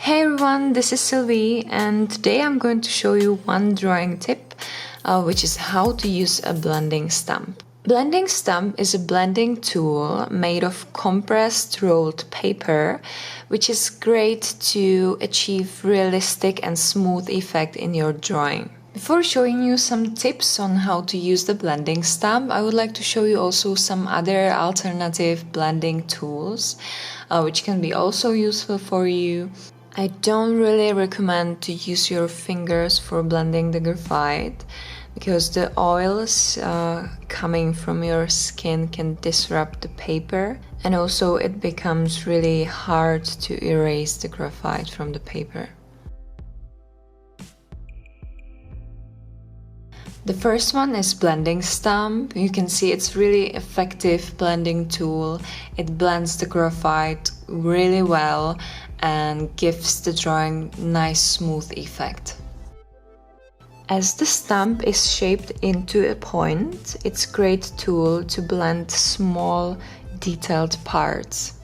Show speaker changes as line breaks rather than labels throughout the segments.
Hey everyone, this is Silvie, and today I'm going to show you one drawing tip, which is how to use a blending stamp. Blending stamp is a blending tool made of compressed rolled paper, which is great to achieve realistic and smooth effect in your drawing. Before showing you some tips on how to use the blending stamp, I would like to show you also some other alternative blending tools, which can be also useful for you. I don't really recommend to use your fingers for blending the graphite because the oils coming from your skin can disrupt the paper, and also it becomes really hard to erase the graphite from the paper. The first one is blending stamp. You can see it's really effective blending tool. It blends the graphite really well and gives the drawing nice smooth effect. As the stamp is shaped into a point, it's a great tool to blend small detailed parts.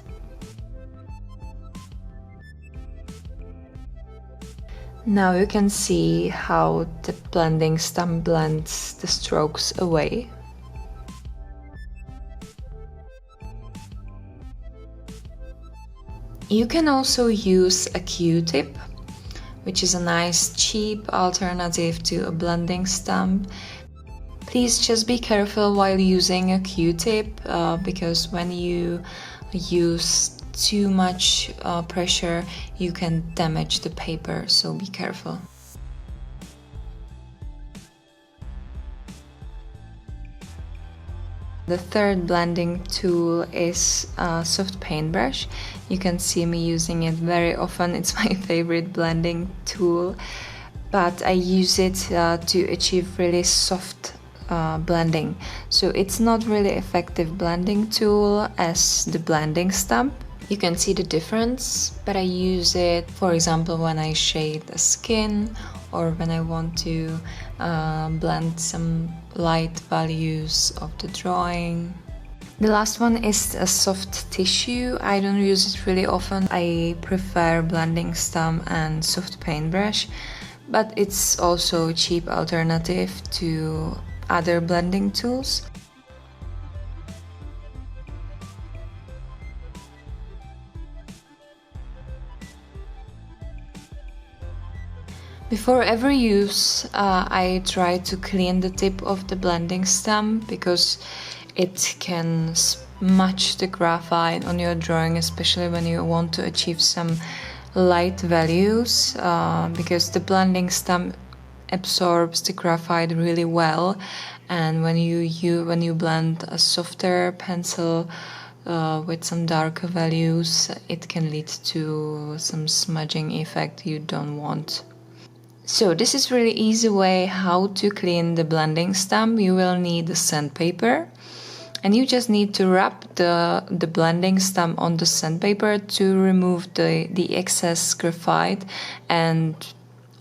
Now you can see how the blending stamp blends the strokes away. You can also use a Q-tip, which is a nice cheap alternative to a blending stamp. Please just be careful while using a Q-tip because when you use too much pressure, you can damage the paper, so be careful. The third blending tool is a soft paintbrush. You can see me using it very often. It's my favorite blending tool, but I use it to achieve really soft blending. So it's not really effective blending tool as the blending stamp. You can see the difference, but I use it, for example, when I shade the skin or when I want to blend some light values of the drawing. The last one is a soft tissue. I don't use it really often. I prefer blending stamp and soft paintbrush, but it's also a cheap alternative to other blending tools. Before every use, I try to clean the tip of the blending stamp because it can smudge the graphite on your drawing, especially when you want to achieve some light values, because the blending stamp absorbs the graphite really well, and when you blend a softer pencil with some darker values, it can lead to some smudging effect you don't want. So this is really easy way how to clean the blending stamp. You will need the sandpaper, and you just need to rub the blending stamp on the sandpaper to remove the excess graphite and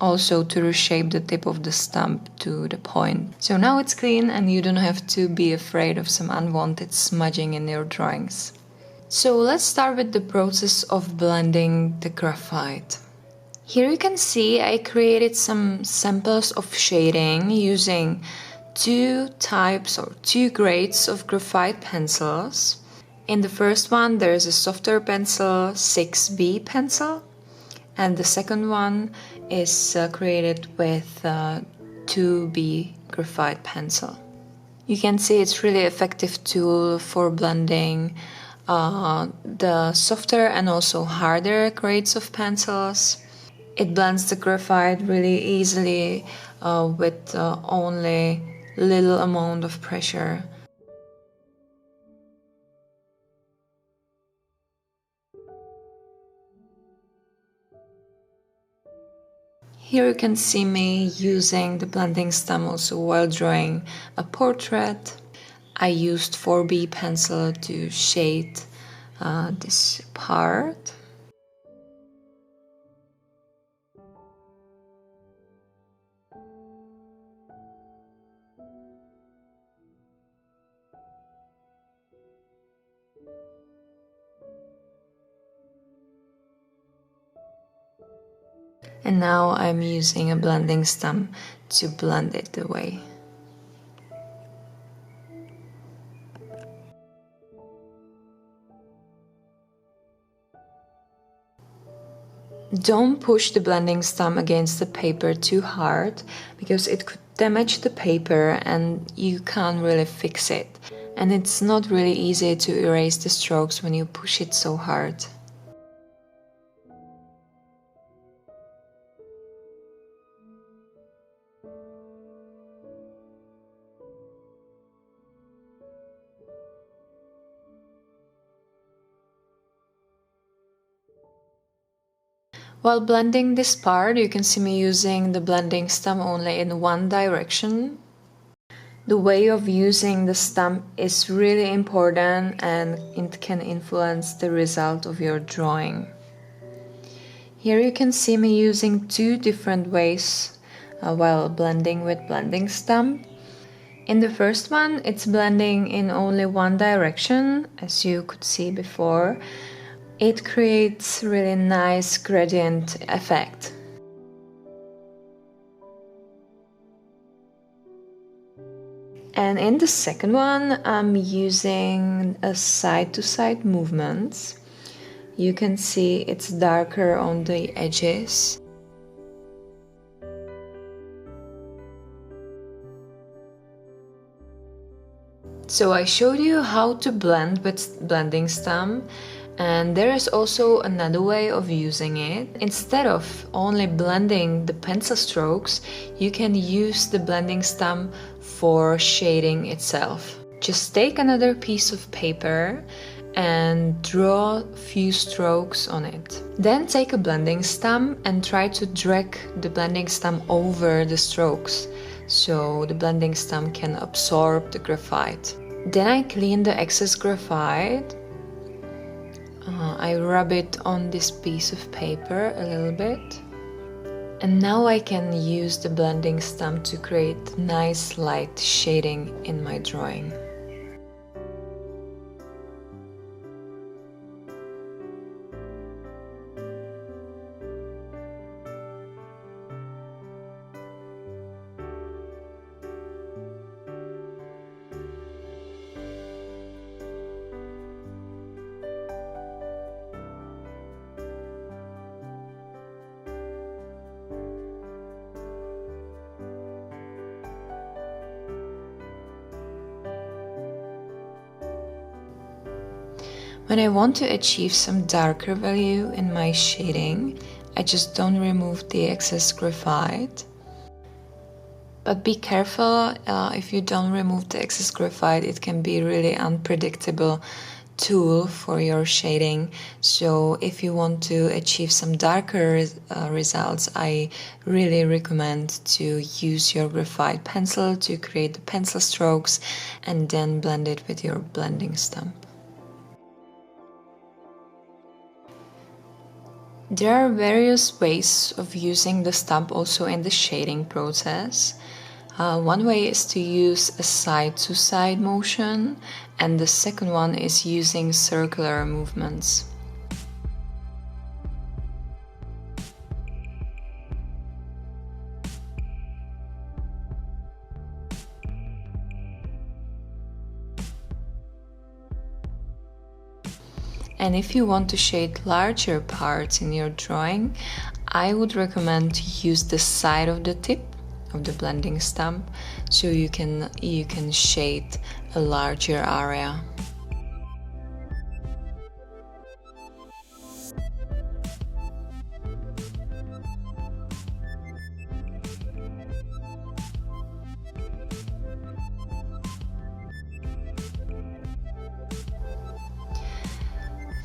also to reshape the tip of the stamp to the point. So now it's clean and you don't have to be afraid of some unwanted smudging in your drawings. So let's start with the process of blending the graphite. Here you can see I created some samples of shading using two types or two grades of graphite pencils. In the first one there is a softer pencil, 6B pencil, and the second one is created with 2B graphite pencil. You can see it's really effective tool for blending the softer and also harder grades of pencils. It blends the graphite really easily with only little amount of pressure. Here you can see me using the blending stamp also while drawing a portrait. I used 4B pencil to shade this part. And now I'm using a blending stem to blend it away. Don't push the blending stem against the paper too hard, because it could damage the paper and you can't really fix it. And it's not really easy to erase the strokes when you push it so hard. While blending this part, you can see me using the blending stem only in one direction. The way of using the stem is really important and it can influence the result of your drawing. Here you can see me using two different ways while blending with blending stem. In the first one, it's blending in only one direction, as you could see before. It creates really nice gradient effect. And in the second one, I'm using a side-to-side movements. You can see it's darker on the edges. So I showed you how to blend with blending stem, and there is also another way of using it. Instead of only blending the pencil strokes, you can use the blending stem for shading itself. Just take another piece of paper and draw a few strokes on it. Then take a blending stem and try to drag the blending stem over the strokes, so the blending stem can absorb the graphite. Then I clean the excess graphite. I rub it on this piece of paper a little bit. And now I can use the blending stem to create nice light shading in my drawing. When I want to achieve some darker value in my shading, I just don't remove the excess graphite. But be careful, if you don't remove the excess graphite, it can be really unpredictable tool for your shading. So if you want to achieve some darker results, I really recommend to use your graphite pencil to create the pencil strokes and then blend it with your blending stamp. There are various ways of using the stamp also in the shading process. One way is to use a side-to-side motion, and the second one is using circular movements. And if you want to shade larger parts in your drawing, I would recommend to use the side of the tip of the blending stamp, so you can shade a larger area.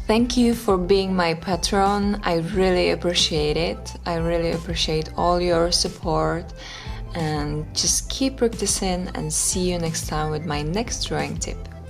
Thank you for being my patron. I really appreciate it. I really appreciate all your support, and just keep practicing and see you next time with my next drawing tip.